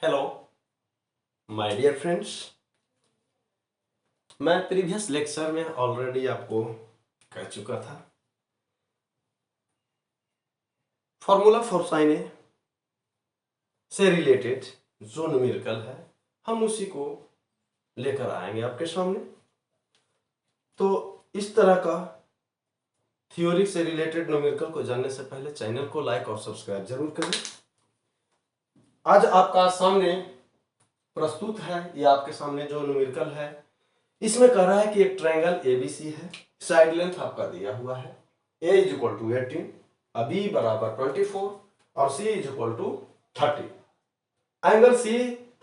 Hello my dear friends. मैं previous lecture में already आपको कह चुका था फॉर्मूला फॉर साइन ए से रिलेटेड जो न्यूमेरिकल है हम उसी को लेकर आएंगे आपके सामने। तो इस तरह का थ्योरी से रिलेटेड न्यूमेरिकल को जानने से पहले चैनल को लाइक और सब्सक्राइब जरूर करें। आज आपका सामने प्रस्तुत है, ये आपके सामने जो न्यूमेरिकल है इसमें कह रहा है कि एक ट्रायंगल एबीसी है, साइड लेंथ आपका दिया हुआ है a is equal to 18, B बराबर 24 और c is equal to 30। Angle c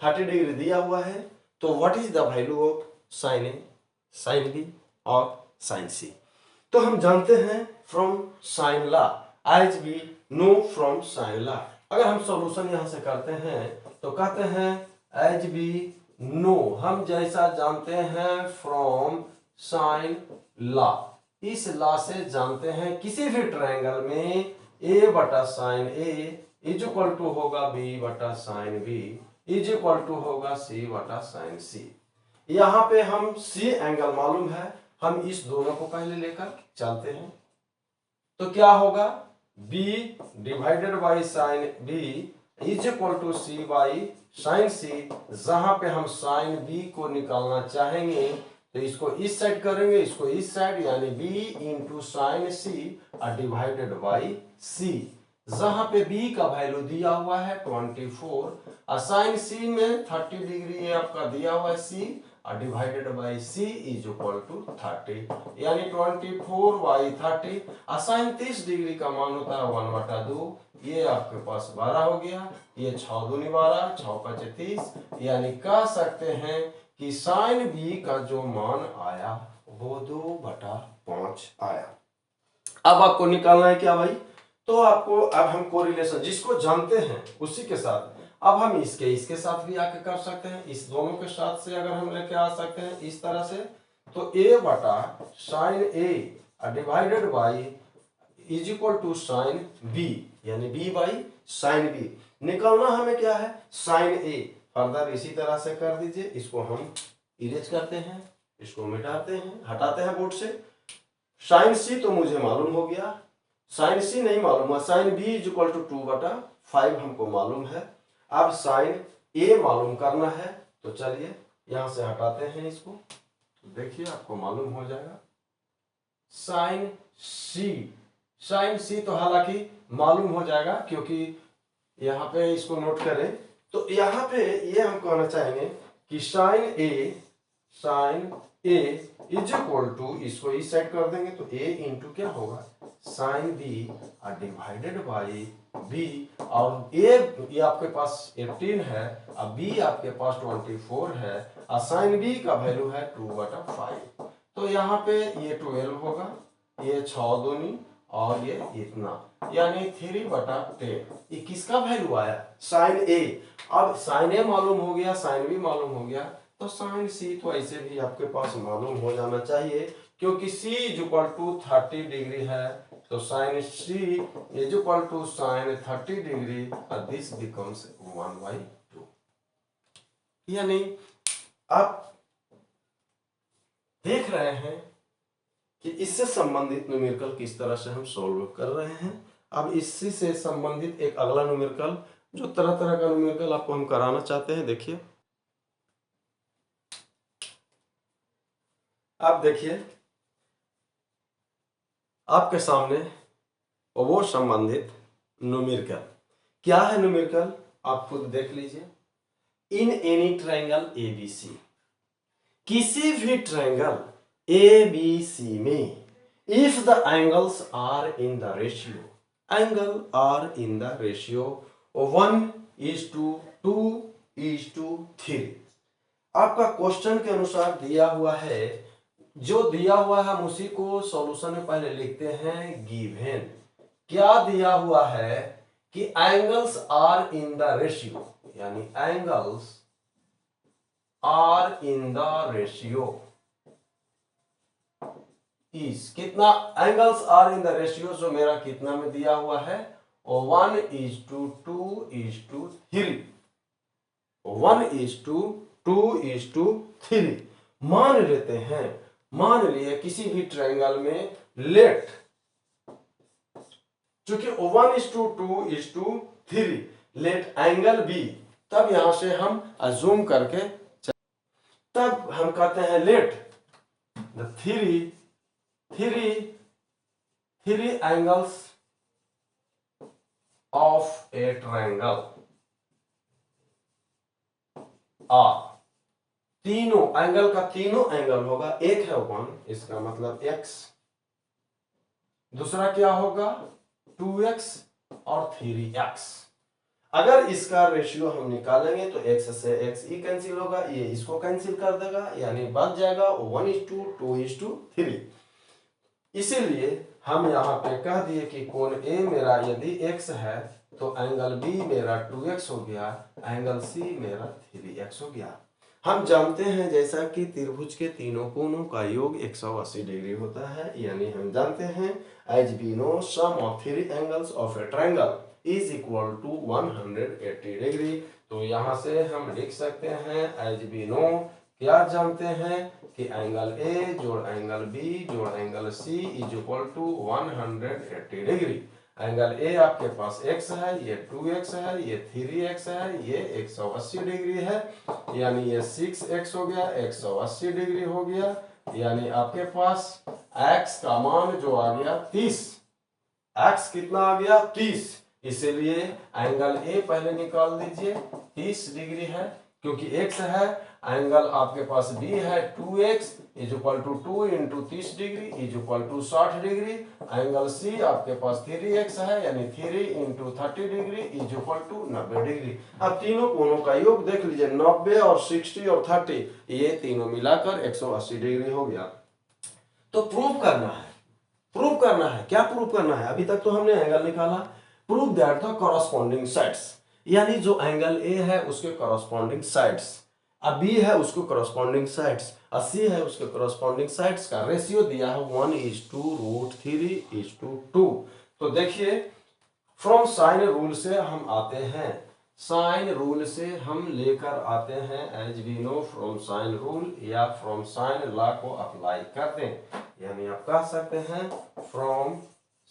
30 degree दिया हुआ है, तो what is the value of sine A, sine B और साइन सी। तो हम जानते हैं from sine law, as we know from sine law. अगर हम सॉल्यूशन यहां से करते हैं तो कहते हैं एज वी नो, हम जैसा जानते हैं फ्रॉम साइन लॉ, इस लॉ से जानते हैं किसी भी ट्रायंगल में a बटा sine A is equal to होगा b बटा sine B is equal to होगा c बटा साइन सी। यहां पे हम c एंगल मालूम है, हम इस दोनों को पहले लेकर चलते हैं तो क्या होगा b divided by sine b is equal to C by sine C. जहां पे हम साइन b को निकालना चाहेंगे तो इसको इस साइड करेंगे, इसको इस साइड, यानी b into sine C divided by c। जहां पे b का वैल्यू दिया हुआ है 24 और साइन c में 30 डिग्री ये आपका दिया हुआ है c divided by c is equal to 30, यानी 24 बाई 30। साइन 30 डिग्री का मान होता है 1/2, ये आपके पास 12 हो गया, ये 6 दूनी 12, 6 5 30, यानी कह सकते हैं कि साइन बी का जो मान आया वो 2/5 आया। अब आपको निकालना है क्या भाई, तो आपको अब हम कोरिलेशन जिसको जानते हैं उसी के साथ अब हम इसके साथ भी आके कर सकते हैं, इस दोनों के साथ से अगर हम लेके आ सकते हैं इस तरह से, तो a बटा sine A divided by is equal to sine B, यानी b बाई साइन बी। निकालना हमें क्या है साइन ए, फर्दर इसी तरह से कर दीजिए, इसको हम इरेज करते हैं, इसको मिटाते हैं, हटाते हैं बोर्ड से। साइन सी तो मुझे मालूम हो गया, साइन सी नहीं मालूम है, sine B is equal to 2/5 हमको मालूम है। अब साइन ए मालूम करना है, तो चलिए यहां से हटाते हैं इसको, तो देखिए आपको मालूम हो जाएगा साइन सी। साइन सी तो हालांकि मालूम हो जाएगा क्योंकि यहां पे इसको नोट करें तो यहां पे ये हम कहना चाहेंगे कि sine A is equal to, इसको इस साइड कर देंगे तो a इंटू क्या होगा sine B divided by B, और ये आपके पास 18 है, अब b आपके पास 24 है और साइन b का वैल्यू है 2/5, तो यहाँ पे ये 12 होगा, ये 6 दूनी और ये इतना, यानी 3/10। ये किसका वैल्यू आया साइन ए। अब साइन ए मालूम हो गया, साइन बी मालूम हो गया, तो साइन सी तो ऐसे भी आपके पास मालूम हो जाना चाहिए क्योंकि c is equal to 30 degree है, तो sine c is equal to sine 30 degree और दिस बिकम्स 1/2। यानी आप देख रहे हैं कि इससे संबंधित न्यूमेरिकल किस तरह से हम सॉल्व कर रहे हैं। अब इसी से संबंधित एक अगला न्यूमेरिकल, जो तरह तरह का न्यूमेरिकल आपको हम कराना चाहते हैं, देखिए आप देखिए आपके सामने वो संबंधित न्यूमेरिकल क्या है। न्यूमेरिकल आप खुद देख लीजिए। इन एनी ट्रायंगल एबीसी, किसी भी ट्रायंगल एबीसी में if the angles are in the ratio, angle are in the ratio 1:2:3। आपका क्वेश्चन के अनुसार दिया हुआ है, जो दिया हुआ है हम उसी को सॉल्यूशन में पहले लिखते हैं गिवन। क्या दिया हुआ है कि angles are in the ratio, यानी angles are in the ratio is कितना, angles are in the ratio जो मेरा कितना में दिया हुआ है 1:2:3। 1:2:3 मान लेते हैं। मान लिए किसी भी ट्रायंगल में लेट, चूंकि 1:2:3 लेट एंगल बी, तब यहां से हम अज्यूम करके तब हम कहते हैं let the three angles of a triangle are, तीनों एंगल का तीनों एंगल होगा, एक है 1, इसका मतलब x, दूसरा क्या होगा 2x और 3x। अगर इसका रेशियो हम निकालेंगे तो x से x ही कैंसिल होगा, ये इसको कैंसिल कर देगा, यानी बच जाएगा 1:2:3। इसीलिए हम यहाँ पे कह दिए कि कोण A मेरा यदि x है तो एंगल B मेरा 2x हो गया, एंगल C मेरा 3x हो गया। हम जानते हैं जैसा कि त्रिभुज के तीनों कोणों का योग 180 डिग्री होता है, यानी हम जानते हैं as we know sum of three angles of a triangle is equal to 180 degree. तो यहाँ से हम लिख सकते हैं एज वी नो, क्या जानते हैं कि एंगल A जोड़ एंगल B जोड़ angle C is equal to 180 degree. Angle A आपके पास x है, ये 2x है, ये 3x है, ये 180 डिग्री है, यानी ये 6x हो गया, 180 डिग्री हो गया, यानी आपके पास x का मान जो आ गया 30। x कितना आ गया 30, इसीलिए एंगल A पहले निकाल दीजिए, 30 डिग्री है, क्योंकि x है, एंगल आपके पास B है 2x is equal to 2 into 30 degree is equal to 60 degree, angle C आपके पास 3x है, यानी 3 into 30 degree is equal to 90 degree. अब तीनों कोणों का योग देख लीजिए, 90 और 60 और 30, ये तीनों मिलाकर 180 डिग्री हो गया। तो प्रूव करना है, क्या प्रूव करना है? अभी तक तो हमने एंगल निकाला। Prove that the corresponding sides, यानी जो एंगल A है उसके कॉरस्पॉन्डिंग साइड्स, अब B है उसको कॉरस्पॉन्डिंग साइड्स, और C है उसके कॉरस्पॉन्डिंग साइड्स का रेशियो दिया है 1:√3:2। तो देखिए फ्रॉम साइन रूल से हम आते हैं, साइन रूल से हम लेकर आते हैं as we know from sine rule, या फ्रॉम साइन लॉ को अप्लाई करते हैं, यानी आप कह सकते हैं from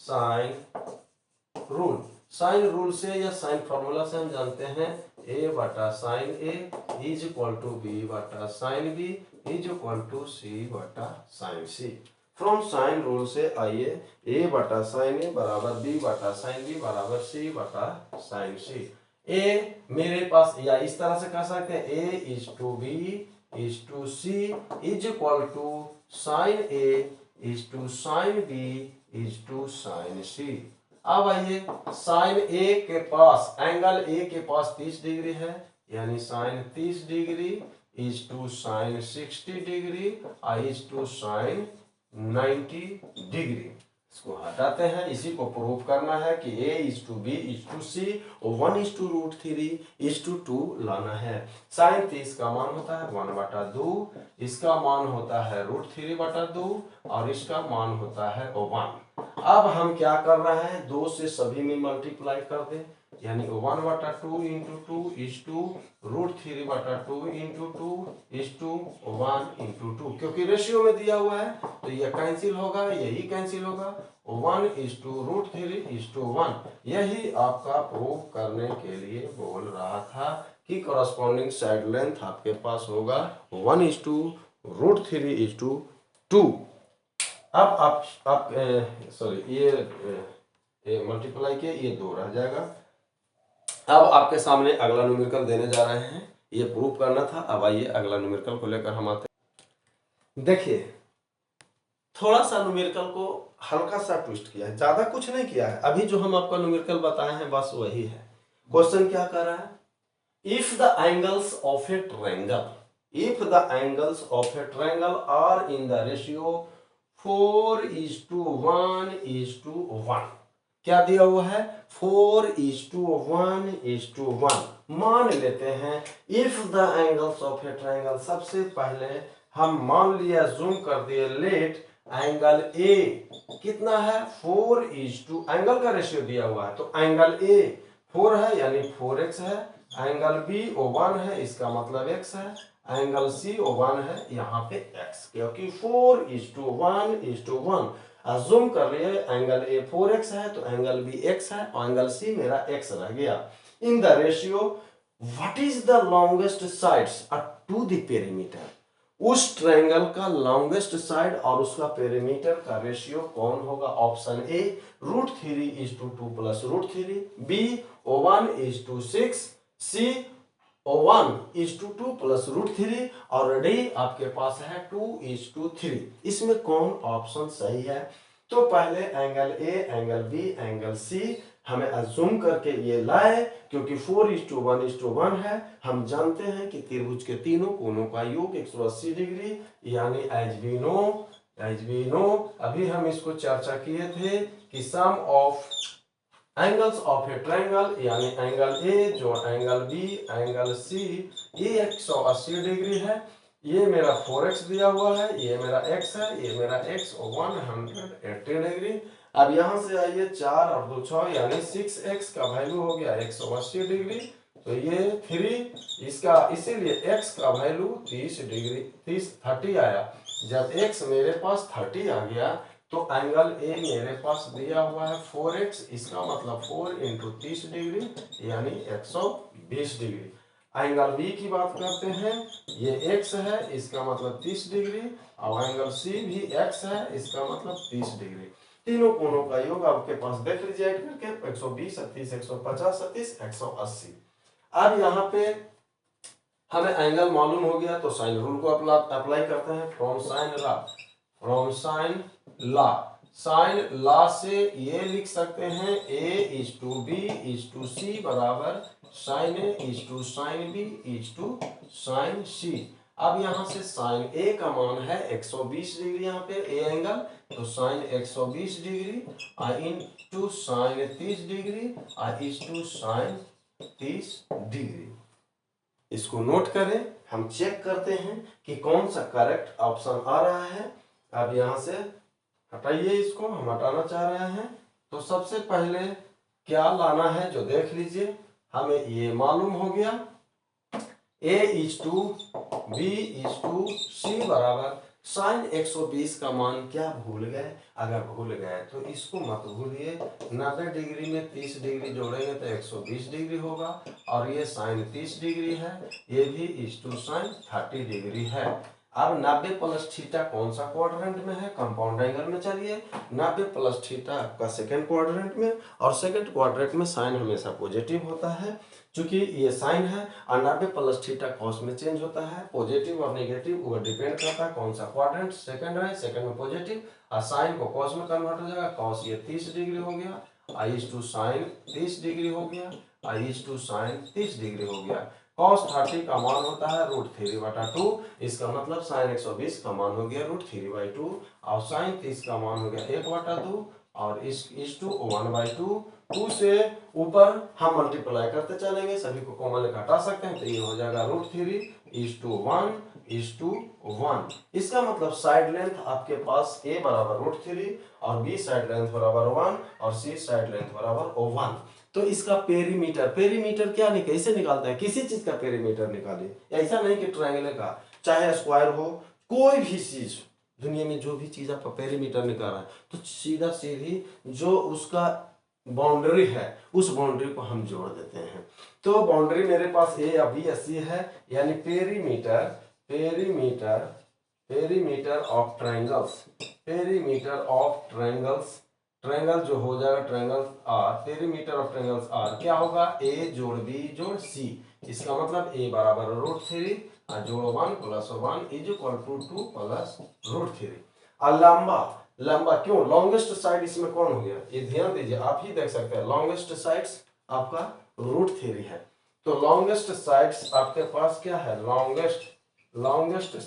sine rule. Sine rule से या साइन फॉर्मूला से हम जानते हैं a बटा sine a is equal to b बटा sine b is equal to c बटा sine c। From sine rule से आइए, a बटा साइन a बराबर b बटा साइन b बराबर c बटा साइन c। a मेरे पास, या इस तरह से कह सकते हैं a is to b is to c is equal to sine a is to sine b is to sine c। अब आइए साइन A के पास, एंगल A के पास 30 डिग्री है, यानी sine 30 degree is to sine 60 degree is to sine 90 degree. इसको हटाते हैं, इसी को प्रूव करना है कि A is to B is to C और 1:√3:2 लाना है। साइन 30 का मान होता है 1/2, इसका मान होता है √3/2 और इसका मान होता है 1। अब हम क्या कर रहे हैं, 2 से सभी में मल्टीप्लाई कर दें, यानी 1/2 into 2 is to √3/2 into 2 is to 1 into 2, क्योंकि रेशियो में दिया हुआ है तो ये कैंसिल होगा, यही कैंसिल होगा, 1:√3:1। यही आपका प्रूव करने के लिए बोल रहा था कि कॉरस्पॉन्डिंग साइड लेंथ आपके पास होगा 1:√3:2। अब आप सॉरी ये मल्टीप्लाई किए, ये 2 रह जाएगा। अब आपके सामने अगला न्यूमेरिकल देने जा रहे हैं, ये प्रूव करना था। अब आइए अगला न्यूमेरिकल को लेकर हम आते हैं। देखिए थोड़ा सा न्यूमेरिकल को हल्का सा ट्विस्ट किया है, ज्यादा कुछ नहीं किया है। अभी जो हम आपका न्यूमेरिकल बताए हैं बस वही है। क्वेश्चन क्या कर रहा है, if the angles of a triangle are in the ratio 4:1:1, क्या दिया हुआ है 4:1:1। मान लेते हैं if the angles of a triangle, सबसे पहले हम मान लिया, जूम कर दिए, लेट एंगल A कितना है 4:, एंगल का रेशियो दिया हुआ है तो एंगल A 4 है यानी 4x है, एंगल बी O1 है इसका मतलब x है, एंगल सी O1 है यहाँ पे x, क्योंकि 4:1:1 अज्यूम कर लिए एंगल ए 4x है तो एंगल बी x है और एंगल सी मेरा x रह गया। In the ratio what is the longest sides to the perimeter, उस ट्रायंगल का लॉन्गेस्ट साइड और उसका पेरीमीटर का रेशियो कौन होगा? Option A √3:2 + √3, B O1:6, C O1:2 + √3 और डी आपके पास है 2:3। इसमें कौन ऑप्शन सही है? तो पहले angle A, angle B, angle C हमें अज्यूम करके ये लाए, क्योंकि 4:1:1 है। हम जानते हैं कि त्रिभुज के तीनों कोनों का योग 180 डिग्री, यानी एज वी नो अभी हम इसको चर्चा किए थे कि sum of angles of a triangle, यानी एंगल ए जो एंगल बी, एंगल सी, ये 180 डिग्री है। ये मेरा 4x दिया हुआ है, ये मेरा x है, ये मेरा x 180 डिग्री। अब यहां से आइए 4 और 2 6 यानी 6x का वैल्यू हो गया 180 डिग्री, तो ये 3 इसका, इसीलिए x का वैल्यू 30 डिग्री 30 आया। जब x मेरे पास 30 आ गया तो एंगल ए मेरे पास दिया हुआ है 4x, इसका मतलब 4 × 30 डिग्री यानी 120 डिग्री। एंगल बी की बात करते हैं, ये x है इसका मतलब 30 डिग्री और एंगल सी भी x है इसका मतलब 30 डिग्री। तीनों कोणों का योग आपके पास देख लीजिए करके 120, 30, 150, 30, 180। अब यहाँ पे हमें एंगल मालूम हो गया तो साइन रूल को अप्लाई करते हैं। फ्रॉम साइन लॉ से ये लिख सकते हैं A:B:C बराबर साइन A:sin B:sin C। अब यहाँ से साइन ए का मान है 120 डिग्री, यहाँ पे ए एंगल, तो sine 120 degree into sine 30 degree into sine 30 degree. इसको नोट करें, हम चेक करते हैं कि कौन सा करेक्ट ऑप्शन आ रहा है। अब यहाँ से हटाइए, इसको हम हटाना चाह रहे हैं, तो सबसे पहले क्या लाना है जो देख लीजिए। हमें ये मालूम हो गया A:2B:C बराबर साइन 120 का मान क्या भूल गए? अगर भूल गए तो इसको मत भूलिए, 90 डिग्री में 30 डिग्री जोड़ेंगे तो 120 डिग्री होगा, और ये साइन 30 डिग्री है, ये भी साइन 30 डिग्री है। अब 90 + थीटा कौन सा क्वाड्रेंट में है? कंपाउंड एंगल में। चलिए 90 + थीटा आपका सेकंड क्वाड्रेंट में, और सेकंड क्वाड्रेंट में साइन हमेशा पॉजिटिव होता है, क्योंकि ये साइन है, और 90 + थीटा कॉस में चेंज होता है, पॉजिटिव और नेगेटिव वो डिपेंड करता है कौन सा क्वाड्रेंट सेकंड है, सेकंड में पॉजिटिव, और साइन को कॉस में कन्वर्ट हो जाएगा, कॉस ये 30 डिग्री हो गया, साइन 30 डिग्री हो गया, साइन 30 डिग्री हो गया। cos 30 का मान होता है √3/2, इसका मतलब साइन 120 का मान हो गया √3/2, और साइन 30 का मान हो गया 1/2, और इस टू 1/2। 2 से ऊपर हम मल्टीप्लाई करते चलेंगे, सभी को कॉमन लेकर हटा सकते हैं, तो ये हो जाएगा √3:1:1। इसका मतलब साइड लेंथ आपके पास a बराबर √3 और b साइड लेंथ बराबर 1 और c साइड लेंथ बराबर 1। तो इसका पेरीमीटर क्या कैसे निकालते हैं? किसी चीज का पेरीमीटर निकालिए, ऐसा नहीं कि ट्रायंगल का, चाहे स्क्वायर हो, कोई भी चीज दुनिया में जो भी चीज आपका पेरीमीटर निकाल रहा है, तो सीधा सीधी जो उसका बाउंड्री है उस बाउंड्री को हम जोड़ देते हैं। तो बाउंड्री मेरे पास ए या बी या सी है, यानी पेरीमीटर ऑफ ट्रायंगल्स, ट्रायंगल जो हो जाएगा triangle are, perimeter of triangles are क्या होगा? ए जोड़ बी जोड़ सी, इसका मतलब ए बराबर √3 जोड़ 1 + 1 = 2 + √3। और लंबा क्यों? लॉन्गेस्ट साइड इसमें कौन हो गया? ये ध्यान दीजिए, आप ही देख सकते हैं, लॉन्गेस्ट साइड्स आपका √3 है, तो लॉन्गेस्ट साइड्स आपके पास क्या है? लॉन्गेस्ट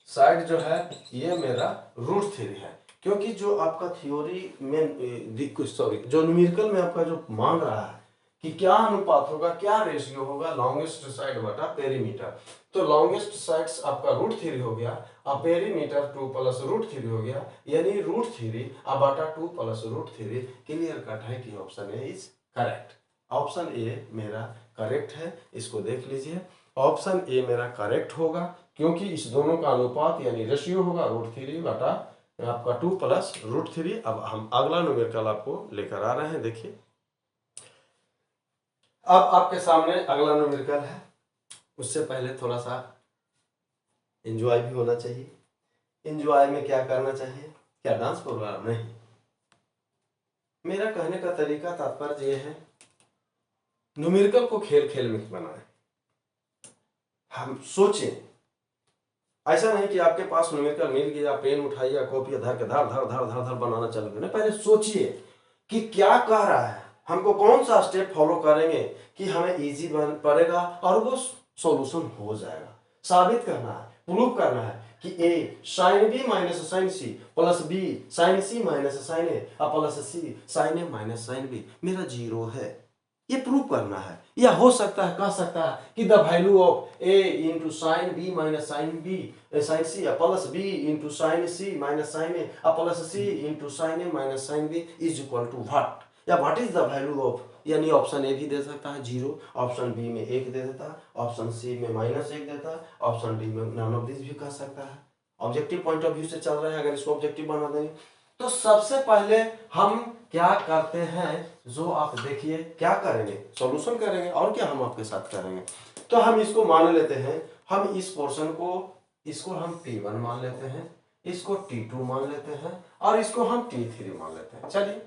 साइड जो है ये मेरा √3 है, क्योंकि जो आपका थ्योरी में जो न्यूमेरिकल में आपका जो मांग रहा है कि क्या अनुपात होगा, क्या रेशियो होगा लॉन्गेस्ट साइड बटा पेरीमीटर, तो लॉन्गेस्ट साइड्स आपका √3 हो गया, और पेरीमीटर 2 + √3 हो गया, यानी √3 बटा 2 + √3। क्लियर कट है कि option A is correct. Option A मेरा करेक्ट है, इसको देख लीजिए। ऑप्शन ए मेरा करेक्ट होगा क्योंकि इस दोनों का अनुपात यानी रेशियो होगा √3 बटा आपका 2 प्लस √3। अब हम अगला न्यूमेरिकल आपको लेकर आ रहे हैं। देखिए अब आपके सामने अगला न्यूमेरिकल है। उससे पहले थोड़ा सा एंजॉय भी होना चाहिए। एंजॉय में क्या करना चाहिए, क्या डांस प्रोग्राम नहीं। मेरा कहने का तरीका तात्पर्य ये है, न्यूमेरिकल को खेल खेल में बनाएं। हम सोचें, ऐसा नहीं कि आपके पास न्यूमेरिकल मिल गया, पेन उठाइए, कॉपी धर के धर धर धर धर धर बनाना चालू करें। पहले सोचिए कि क्या कह रहा है, हमको कौन सा स्टेप फॉलो करेंगे कि हमें इजी बन पड़ेगा और वो सॉल्यूशन हो जाएगा। साबित करना है, प्रूव करना है कि a sin b minus sine C plus b sin c minus sine A plus c sin a minus sine b मेरा 0 है, ये प्रूव करना है। या हो सकता है, कह सकता है कि the value of a into sine b minus sine b sine c plus b into sine c minus sine A plus c into sine A minus sine b is equal to what, या what is the value of, यानी option A भी दे सकता है 0, option B में 1 दे देता है, option C में -1 देता है, ऑप्शन डी में नन ऑफ दिस भी कह सकता है। ऑब्जेक्टिव पॉइंट ऑफ व्यू से चल रहे हैं, अगर इसको ऑब्जेक्टिव बना देंगे तो सबसे पहले हम क्या करते हैं, जो आप देखिए क्या करेंगे, सॉल्यूशन करेंगे और क्या हम आपके साथ करेंगे। तो हम इसको मान लेते हैं, हम इस पोर्शन को, इसको हम T1 मान लेते हैं, इसको T2 मान लेते हैं और इसको हम T3 मान लेते हैं। चलिए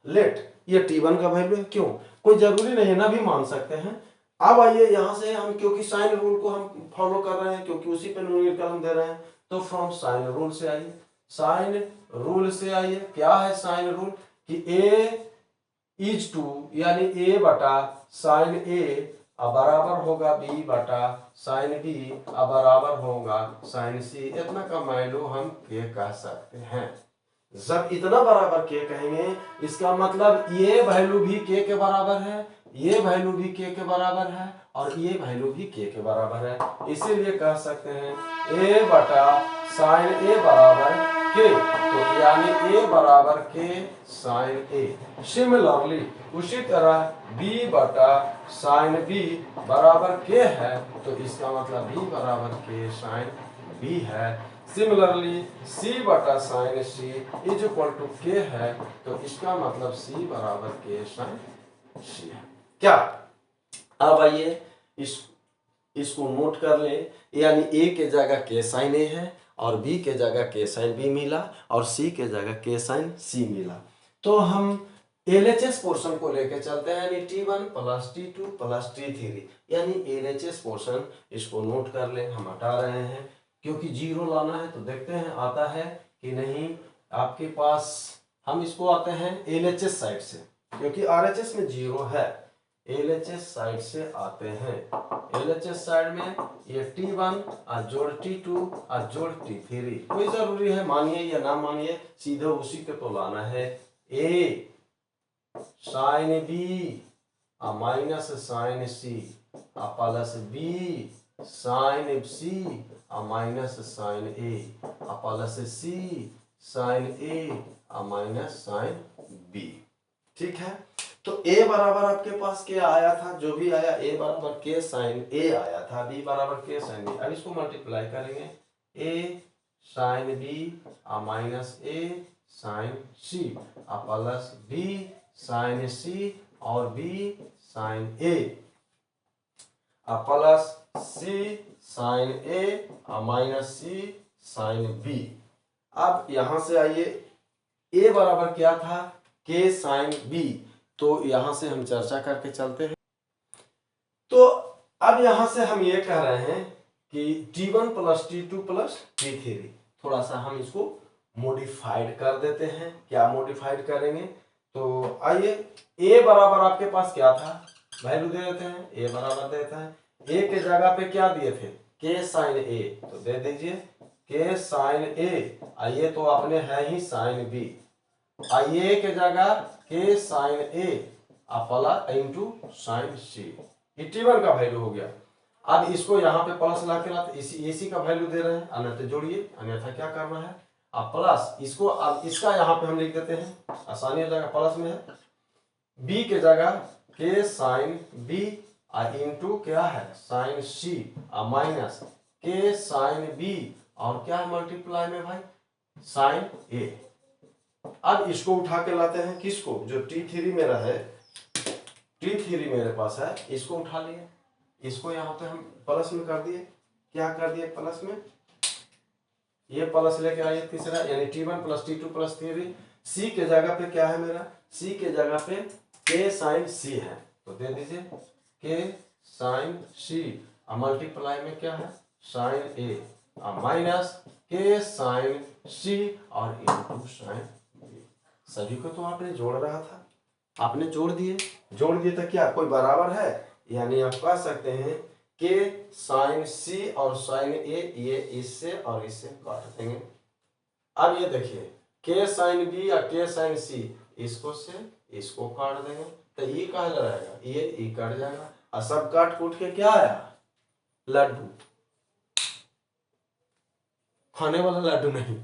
लेट ये T1 का वैल्यू है, क्यों, कोई जरूरी नहीं ना भी मान सकते हैं। अब आइए यहां से हम, क्योंकि साइन रूल को हम फॉलो कर रहे हैं, क्योंकि उसी पे न्यूमेरिकल हम दे रहे हैं, तो फ्रॉम साइन रूल से आइए, साइन रूल से आइए। क्या है साइन रूल कि a इज टू यानी a बटा साइन a बराबर होगा b बटा साइन b बराबर होगा साइन c। इतना का वैल्यू हम k कह सकते हैं। जब इतना बराबर k कहेंगे इसका मतलब ये वैल्यू भी k के बराबर है, ये वैल्यू भी k के बराबर है और ये वैल्यू भी k के बराबर है। इसीलिए कह सकते हैं a बटा साइन a बराबर k, तो यानी a बराबर k साइन a। सिमिलरली उसी तरह b बटा साइन b बराबर k है, तो इसका मतलब b बराबर k साइन b है। सिमिलरली c बटा sine c is equal to k है, तो इसका मतलब c बराबर k साइन c है। क्या, अब आइए इसको नोट कर ले, यानी a के जगह k साइन a है और b के जगह k साइन b मिला और c के जगह k साइन c मिला। तो हम LHS पोर्शन को लेके चलते हैं, यानी T1 plus T2 plus T3, यानी LHS पोर्शन, इसको नोट कर ले। हम हटा रहे हैं क्योंकि 0 लाना है, तो देखते हैं आता है कि नहीं आपके पास। हम इसको आते हैं LHS साइड से, क्योंकि RHS में 0 है। LHS साइड से आते हैं, LHS साइड में ये T1 और जोड़ T2 और जोड़ T3, कोई जरूरी है मानिए या ना मानिए, सीधे उसी के तो लाना है। A sine b minus sine c plus b sine c minus sine a plus c sine a minus sine b। ठीक है, तो a बराबर आपके पास क्या आया था, जो भी आया a बराबर k साइन a आया था, b बराबर k साइन b। अब इसको मल्टीप्लाई करेंगे, a sine b minus a sine c plus b sine c और b sine a plus c sine a minus c sine b। अब यहां से आइए, a बराबर क्या था, k साइन b, तो यहां से हम चर्चा करके चलते हैं। तो अब यहां से हम ये कह रहे हैं कि T1 plus T2 plus T3, थोड़ा सा हम इसको मॉडिफाइड कर देते हैं। क्या मॉडिफाइड करेंगे, तो आइए a बराबर आपके पास क्या था, वैल्यू दे देते हैं, a बराबर देता है, a के जगह पे क्या दिए थे, k साइन a, तो दे दीजिए k साइन a, ये तो अपने है ही साइन b, a के जगह k sine a plus into sine c, ये T1 का वैल्यू हो गया। अब इसको यहाँ पे प्लस ला के लाते, इसी का वैल्यू दे रहे हैं, अन्यथा जोड़िए, अन्यथा क्या करना है, अब प्लस इसको, अब इसका यहाँ पे हम लिख देते हैं, आसानी हो जाएगा, प्लस में है, b के जगह के साइन बी इंटू क्या है साइन सी माइनस के साइन बी और क्या है मल्टीप्लाई में भाई साइन ए। अब इसको उठा के लाते हैं किसको, जो T3 मेरा है, T3 मेरे पास है, इसको उठा लिए, इसको यहाँ पे हम प्लस में कर दिए, क्या कर दिए प्लस में, ये प्लस लेके आइए तीसरा, यानी T1 plus T2 plus T3। सी के जगह पे क्या है मेरा, सी के जगह पे के साइन सी है, तो दे दीजिए के साइन सी मल्टीप्लाई में क्या है साइन ए माइनस के साइन सी और इंटू साइन बी। सभी को तो आपने जोड़ रहा था, आपने जोड़ दिए तो क्या कोई बराबर है, यानी आप कह सकते हैं के साइन सी और साइन ए ये इससे और इससे काट देंगे। अब ये देखिए के साइन बी या के साइन सी इसको से इसको काट देंगे तो ये कहा रहेगा, ये कट जाएगा और सब काट कूट के क्या आया लड्डू, खाने वाला लड्डू नहीं,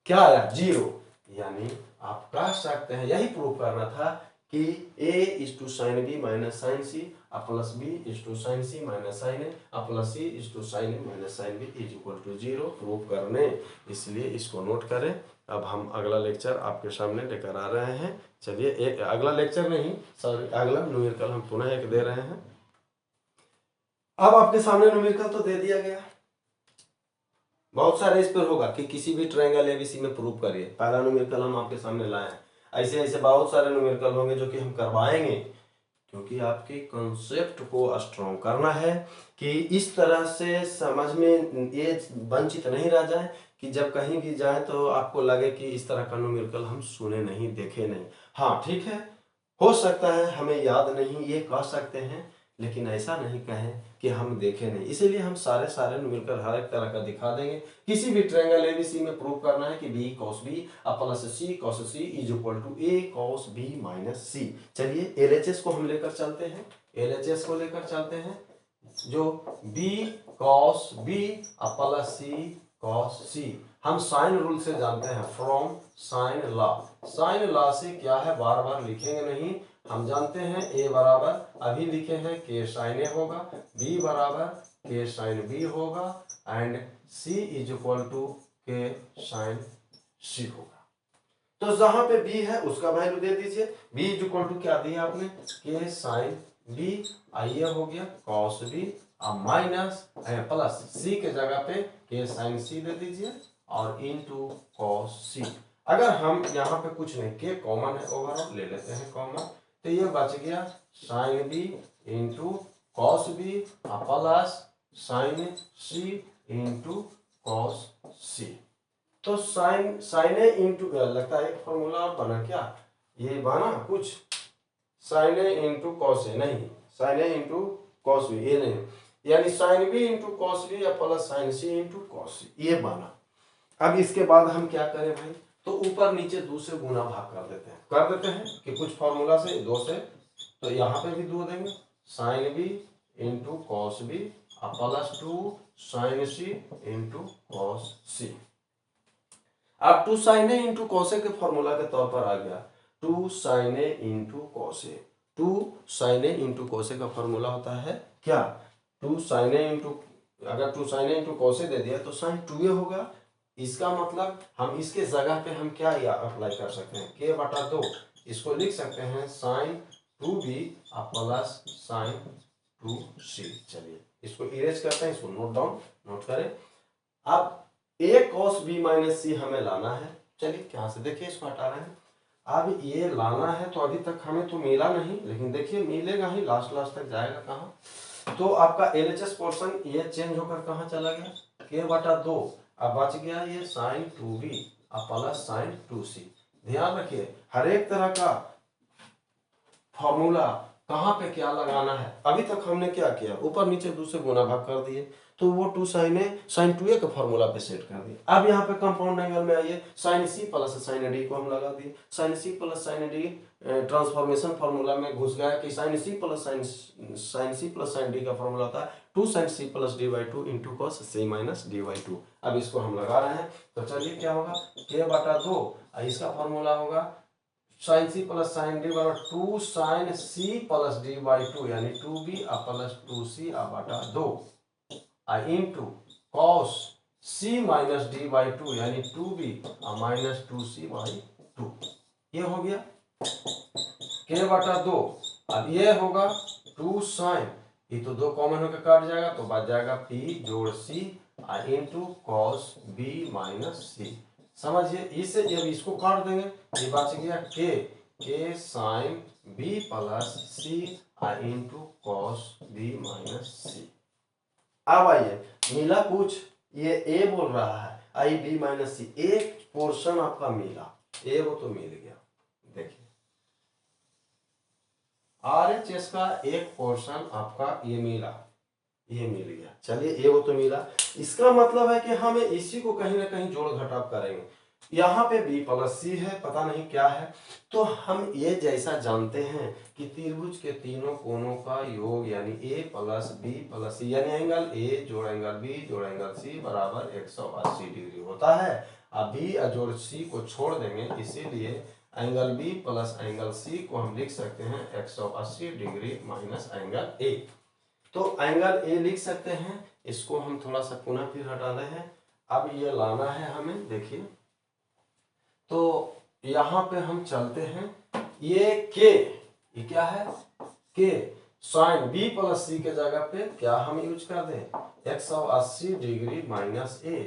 क्या आया जीरो। यानी आप कह सकते हैं, यही प्रूव करना था कि a is to sine B minus sine C plus B is to sine C minus sine A plus C is to sine A minus sine B is equal to zero prove करने, इसलिए इसको note करें। अब हम अगला lecture आपके सामने लेकर आ रहे हैं। चलिए एक अगला लेक्चर नहीं सॉरी अगला न्यूमेरिकल हम पुनः एक दे रहे हैं। अब आपके सामने न्यूमेरिकल तो दे दिया गया, बहुत सारे इस पर होगा कि किसी भी ट्रायंगल एबीसी में प्रूव करिए, पहला न्यूमेरिकल हम आपके सामने लाए हैं। ऐसे ऐसे बहुत सारे न्यूमेरिकल होंगे जो कि हम करवाएंगे, क्योंकि आपके कॉन्सेप्ट को स्ट्रॉन्ग करना है कि इस तरह से समझ में ये वंचित नहीं रह जाए कि जब कहीं भी जाए तो आपको लगे कि इस तरह का न्यूमेरिकल हम सुने नहीं देखे नहीं। हाँ ठीक है, हो सकता है हमें याद नहीं ये कह सकते हैं, लेकिन ऐसा नहीं कहें कि हम देखे नहीं, इसीलिए हम सारे न्यूमेरिकल हर एक तरह का दिखा देंगे। किसी भी ट्रायंगल एबीसी में प्रूव करना है कि B cos B plus C cos C is equal to A cos B minus C. चलिए एलएचएस को हम लेकर चलते हैं, एलएचएस को लेकर चलते हैं, जो B cos B plus C cos C हम साइन रूल से जानते हैं, from sine law. Sine law से क्या है बार बार लिखेंगे नहीं, हम जानते हैं ए बराबर अभी लिखे हैं के साइन ए होगा, बी बराबर के साइन बी होगा and C is equal to K sine C होगा। तो जहां पे बी है उसका वैल्यू दे दीजिए, बी इज इक्वल टू क्या दिया आपने के साइन बी, आइए हो गया कॉस बी माइनस प्लस सी के जगह पे के साइन सी दे दीजिए और इनटू कॉस सी। अगर हम यहाँ पे कुछ नहीं, के कॉमन है ओवरऑल ले लेते हैं कॉमन, तो ये बच गया sine B into cos B plus sine C into cos C. तो साइन ए इंटू लगता है एक फॉर्मूला बना, क्या ये बना कुछ sine A into cos A, नहीं sine A into cos B ये नहीं, यानी sine B into cos B या plus sine C into cos C ये बना। अब इसके बाद हम क्या करें भाई, तो ऊपर नीचे 2 से गुना भाग कर देते हैं कि कुछ फॉर्मूला से 2 से, तो यहाँ पे भी 2 देंगे sine B into cos B plus 2 sine C into cos C. अब 2 sine A into cos A के फॉर्मूला के तौर पर आ गया 2 sine A into cos A. 2 sine A into cos A का फॉर्मूला होता है क्या 2 साइन ए इंटू, अगर 2 साइन ए इंटू कॉस ए दे दिया तो साइन 2a होगा। इसका मतलब हम इसके जगह पे हम क्या अप्लाई कर सकते हैं के बटा 2, इसको लिख सकते हैं sign 2b plus sign 2c। चलिए इसको इरेज करते हैं, इसको नोट करें। अब a cos b माइनस सी हमें लाना है, चलिए क्या से देखिए इसको हटा रहे हैं। अब ये लाना है तो अभी तक हमें तो मिला नहीं, लेकिन देखिए मिलेगा ही, लास्ट तक जाएगा कहाँ, तो आपका एलएचएस पोर्शन ये चेंज होकर कहाँ चला गया के बटा 2, अब बच गया ये sign 2b plus sign 2c। ध्यान रखिए हर एक तरह का फॉर्मूला कहाँ पे क्या लगाना है, अभी तक हमने क्या किया ऊपर नीचे 2 से गुना भाग कर दिए, तो वो 2 साइन ए साइन 2a के फॉर्मूला पे सेट कर दिए। अब यहाँ पे कंपाउंड एंगल में आइए, sine C plus sine D को हम लगा दिए, sine C plus sine D transformation formula में घुस गया कि sine C plus sine D का फॉर्मूला होता है 2 sine C plus D by 2 into cos C minus D by 2। अब इसको हम लगा रहे हैं, तो चलिए क्या होगा के बटा 2, इसका फॉर्मूला होगा sine C plus sine D बराबर 2 sine C plus D by 2 यानी 2b प्लस 2c बटा 2 into cos C minus D by 2 यानी 2b माइनस 2c बाई 2। ये हो गया के बटा 2। अब ये होगा 2 साइन, ये तो 2 कॉमन होकर काट जाएगा तो बच जाएगा p जोड़ c into cos b minus C. समझिए, इसे जब इसको काट देंगे ये बच गया के साइन b प्लस सी इंटू कॉस b माइनस सी। अब आइए मिला कुछ, ये ए बोल रहा है आई बी माइनस सी, एक पोर्शन आपका मिला, ए वो तो मिल गया। देखिए RHS का एक पोर्शन आपका ये मिला, ये मिल गया। चलिए ये वो तो मिला, इसका मतलब है कि हमें इसी को कहीं ना कहीं जोड़ घटाव करेंगे। यहाँ पे b प्लस सी है, पता नहीं क्या है, तो हम ये जैसा जानते हैं कि त्रिभुज के तीनों कोणों का योग यानी a प्लस बी प्लस सी यानी एंगल a जोड़ एंगल b जोड़ एंगल c बराबर 180 डिग्री होता है। अब b जोड़ c को छोड़ देंगे, इसीलिए angle b plus angle c को हम लिख सकते हैं 180 डिग्री माइनस एंगल a। तो एंगल a लिख सकते हैं, इसको हम थोड़ा सा पुनः फिर हटा रहे हैं। अब ये लाना है हमें, देखिए तो यहाँ पे हम चलते हैं, ये ये क्या है के साइन b प्लस सी के जगह पे क्या हम यूज कर दें 180 डिग्री माइनस ए,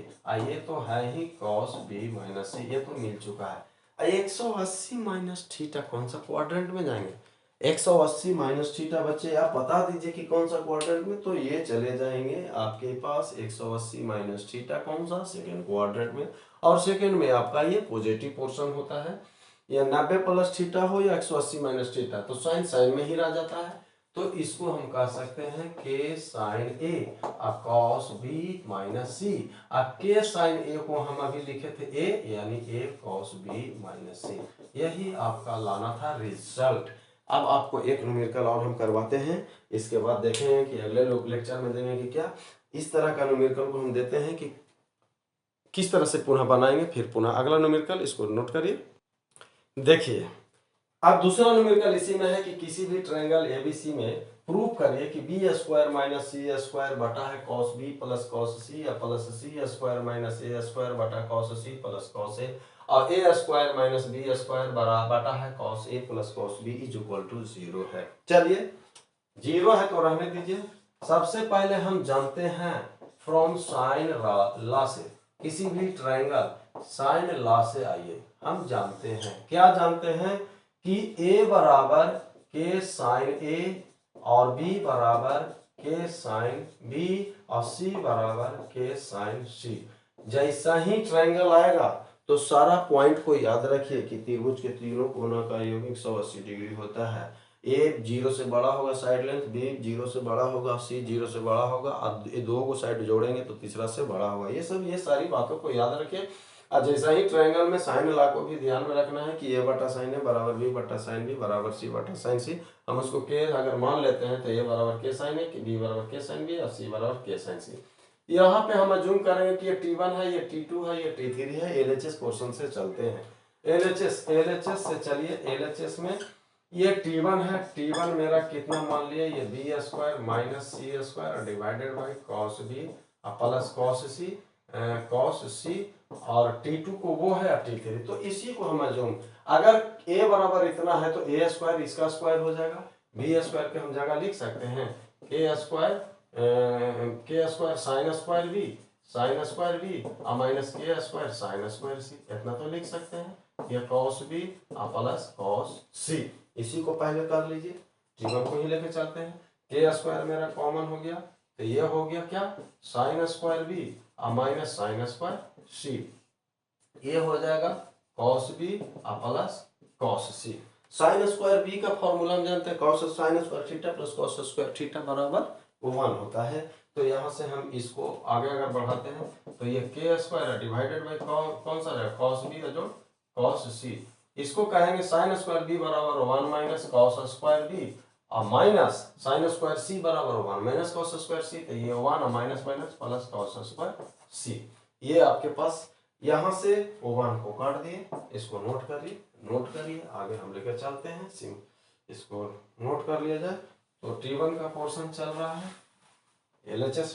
ये तो है ही कॉस b माइनस सी, ये तो मिल चुका है। 180 माइनस थीटा कौन सा क्वाड्रेंट में जाएंगे, 180 माइनस थीटा बच्चे आप बता दीजिए कि कौन सा क्वाड्रेंट में, तो ये चले जाएंगे आपके पास 180 माइनस थीटा कौन सा सेकेंड क्वाड्रेंट में, और सेकेंड में आपका ये पॉजिटिव पोर्शन होता है। या 90 प्लस थीटा हो या 180 माइनस थीटा तो साइन साइन में ही रह जाता है, तो इसको हम कह सकते हैं के साइन ए कॉस बी माइनस सी। अब के साइन ए को हम अभी लिखे थे ए यानी ए कॉस बी माइनस सी, यही आपका लाना था रिजल्ट। अब आपको एक न्यूमेरिकल और हम करवाते हैं, इसके बाद देखेंगे कि अगले लेक्चर में देंगे कि क्या इस तरह का न्यूमेरिकल को हम देते हैं कि किस तरह से पुनः बनाएंगे। फिर पुनः अगला न्यूमेरिकल, इसको नोट करिए। देखिए अब दूसरा न्यूमेरिकल इसी में है कि किसी भी ट्रायंगल एबीसी में प्रूव करिए कि B square minus C square बटा है cos B plus cos C या plus C square minus A square बटा cos C plus cos A, और A square minus B square बटा है cos A plus cos B is equal to 0 है। चलिए 0 है तो रहने दीजिए। सबसे पहले हम जानते हैं फ्रॉम साइन लॉ से, किसी भी ट्रायंगल साइन लॉ से आइए हम जानते हैं, क्या जानते हैं कि a बराबर के साइन ए और b बराबर के साइन b और c बराबर के साइन c। जैसा ही ट्रायंगल आएगा तो सारा पॉइंट को याद रखिए कि त्रिभुज के तीनों कोणों का योग 180 डिग्री होता है। a 0 से बड़ा होगा साइड लेंथ, b 0 से बड़ा होगा, c 0 से बड़ा होगा, अब ये दो को साइड जोड़ेंगे तो तीसरा से बड़ा होगा। ये सारी बातों को याद रखिए। और जैसा ही ट्रायंगल में साइन लॉ को भी ध्यान में रखना है कि a बटा साइन ए बराबर b बटा साइन b बराबर c बटा साइन c। हम उसको के अगर मान लेते हैं तो a बराबर के साइन ए, b बराबर के साइन b और c बराबर के साइन c। यहाँ पे हम अज्यूम करेंगे कि ये T1 है, ये T2 है, ये T3 है। LHS पोर्शन से चलते हैं, LHS से चलिए। LHS में ये T1 है, T1 मेरा कितना मान लिया, ये b square minus C square divided by cos b plus cos C, और T2 को वो है T3, तो इसी को हम अज्यूम, अगर a बराबर इतना है तो a स्क्वायर इसका स्क्वायर हो जाएगा, b स्क्वायर के हम जगह लिख सकते हैं के स्क्वायर साइन स्क्वायर बी और माइनस के स्क्वायर साइन स्क्वायर सी, इतना तो लिख सकते हैं। ये कॉस बी प्लस कॉस सी, इसी को पहले कर लीजिए, T1 को ही लेके चलते हैं। के स्क्वायर मेरा कॉमन हो गया तो ये हो गया क्या साइन स्क्वायर बी और माइनस साइन स्क्वायर सी, ये हो जाएगा कॉस बी प्लस कॉस सी। साइन स्क्वायर बी का फॉर्मूला हम जानते हैं, cos sine square theta plus cos square theta बराबर 1 होता है। तो यहाँ से हम इसको आगे अगर बढ़ाते हैं तो ये के स्क्वायर डिवाइडेड बाई कौन सा रहेगा कॉस बी जो कॉस सी, इसको कहेंगे साइन स्क्वायर बी बराबर 1 माइनस कॉस स्क्वायर बी और माइनस साइन स्क्वायर सी बराबर 1 माइनस कॉस स्क्वायर सी, तो ये 1 minus minus plus cos square C. ये आपके पास यहाँ से O1 को काट दिए, इसको नोट करिए, आगे हम लेकर चलते हैं। इसको नोट कर लिया जाए तो T1 का पोर्शन चल रहा है, LHS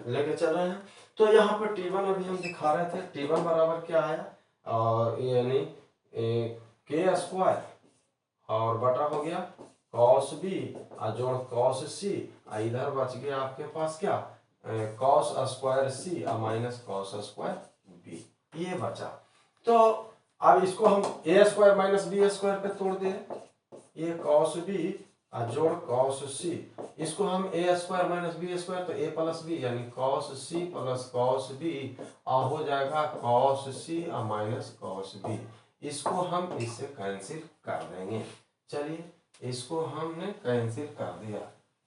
लेके चल रहे हैं। तो यहाँ पर T1 अभी हम दिखा रहे थे, T1 बराबर क्या आया, और यानी K स्क्वायर और बटा हो गया cos B और जोड़ cos C, इधर बच गया आपके पास क्या, cos स्क्वायर C और माइनस cos स्क्वायर B, ये बचा। तो अब इसको हम A square minus B square पे तोड़ दें, ये cos B और जोड़ cos C, इसको हम A square minus B square तो A प्लस B यानी cos C plus cos B और हो जाएगा cos C और माइनस cos B, इसको हम इससे कैंसिल कर देंगे। चलिए इसको हमने कैंसिल कर दिया,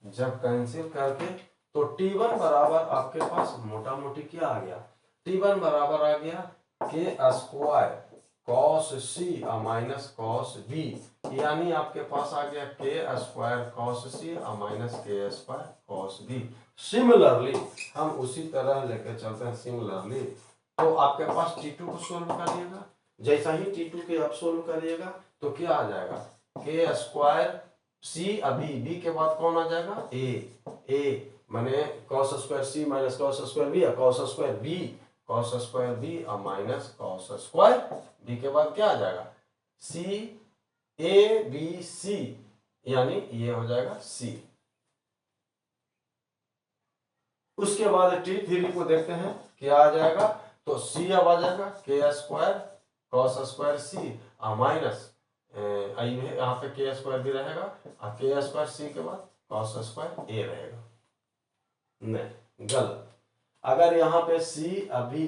जब कैंसिल करके तो T1 बराबर आपके पास मोटा मोटी क्या आ गया, T1 बराबर आ गया K स्क्वायर cos C और माइनस cos B, यानी आपके पास आ गया K स्क्वायर cos C और minus K square cos B। Similarly हम उसी तरह लेकर चलते हैं, सिमिलरली तो आपके पास T2 को सोल्व करिएगा, जैसा ही T2 के आप सोल्व करिएगा तो क्या आ जाएगा, K स्क्वायर C अभी B के बाद कौन आ जाएगा, A माने cos square C minus cos square B या cos square B cos square B और माइनस cos स्क्वायर B के बाद क्या आ जाएगा, C A B C, यानी ये हो जाएगा C। उसके बाद T3 को देखते हैं क्या आ जाएगा, तो C अब आ जाएगा K square cos square C और माइनस यहाँ पे K स्क्वायर भी रहेगा और K स्क्वायर C के बाद cos स्क्वायर A रहेगा। नहीं, गलत। अगर यहाँ पे C अभी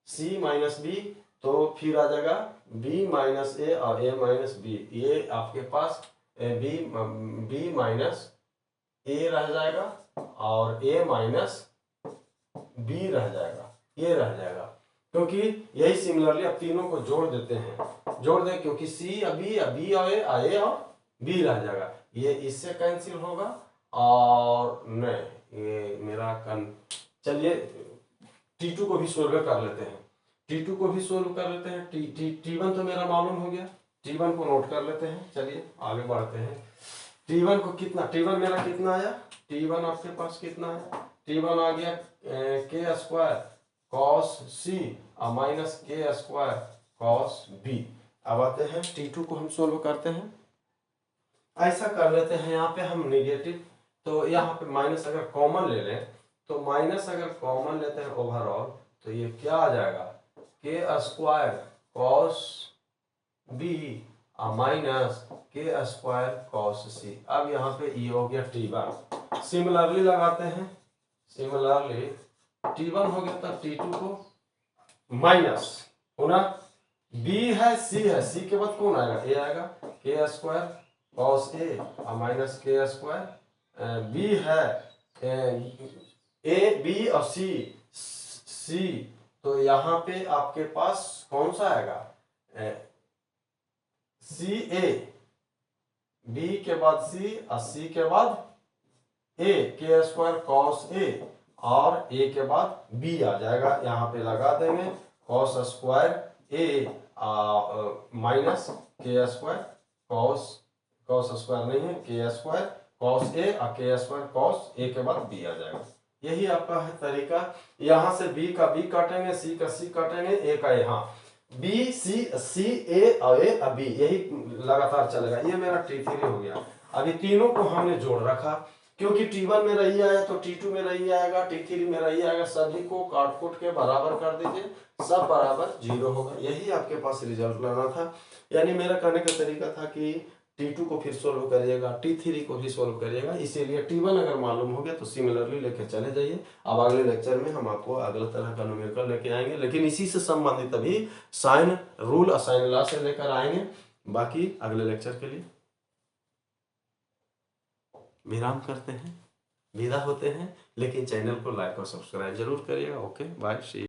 C माइनस B तो फिर आ जाएगा B माइनस A और A माइनस B, ये आपके पास B माइनस A रह जाएगा और A माइनस B रह जाएगा, ये रह जाएगा, क्योंकि यही सिमिलरली अब तीनों को जोड़ देते हैं, जोड़ दें क्योंकि C अभी B और A और B रह जाएगा, ये इससे कैंसिल होगा और नहीं ये मेरा चलिए T2 को भी सोल्व कर लेते हैं, T2 को भी सोल्व कर लेते हैं। T1 तो मेरा मालूम हो गया, T1 को नोट कर लेते हैं। चलिए आगे बढ़ते हैं। T1 को कितना, T1 मेरा कितना आया, T1 आपके पास कितना है, T1 आ गया K स्क्वायर cos C और minus K square cos B। अब आते हैं T2 को हम सोल्व करते हैं, ऐसा कर लेते हैं, यहाँ पे हम नेगेटिव तो यहाँ पे माइनस अगर कॉमन ले लें तो माइनस अगर कॉमन लेते हैं ओवरऑल तो ये क्या आ जाएगा, K स्क्वायर cos B और minus K square cos C। अब यहाँ पे ये हो गया T1, सिमिलरली लगाते हैं, सिमिलरली T1 हो गया तब T2 को माइनस होना, B है C है, C के बाद कौन आएगा, A आएगा, K स्क्वायर cos A और माइनस K स्क्वायर, B है A B और C, तो यहाँ पे आपके पास कौन सा आएगा, C A, B के बाद C और C के बाद A, K square cos A और A के बाद B आ जाएगा, यहाँ पे लगा देंगे cos square A minus K square cos square नहीं है K स्क्वायर cos A और K स्क्वायर cos A के बाद B आ जाएगा। यही आपका है तरीका, यहाँ से B का B काटेंगे, C का C काटेंगे, A का A, हाँ B C A और A और B, यही लगातार चलेगा। ये मेरा T3 हो गया। अभी तीनों को हमने जोड़ रखा, क्योंकि T1 मेरा ये आया तो T2 मेरा ये आएगा, T3 मेरा ये आएगा, सभी को काट कूट के बराबर कर दीजिए, सब बराबर 0 होगा। यही आपके पास रिजल्ट लाना था, यानी मेरा कहने का तरीका था कि T2 को फिर सोल्व करिएगा, T3 को भी सोल्व करिएगा, इसीलिए T1 अगर मालूम हो गया तो सिमिलरली लेके चले जाइए। अब अगले लेक्चर में हम आपको अगले तरह का न्यूमेरिकल लेके आएंगे, लेकिन इसी से संबंधित अभी साइन रूल और साइन लॉ से लेकर आएंगे। बाकी अगले लेक्चर के लिए विराम करते हैं, विदा होते हैं, लेकिन चैनल को लाइक और सब्सक्राइब जरूर करिएगा। ओके बाय, सी।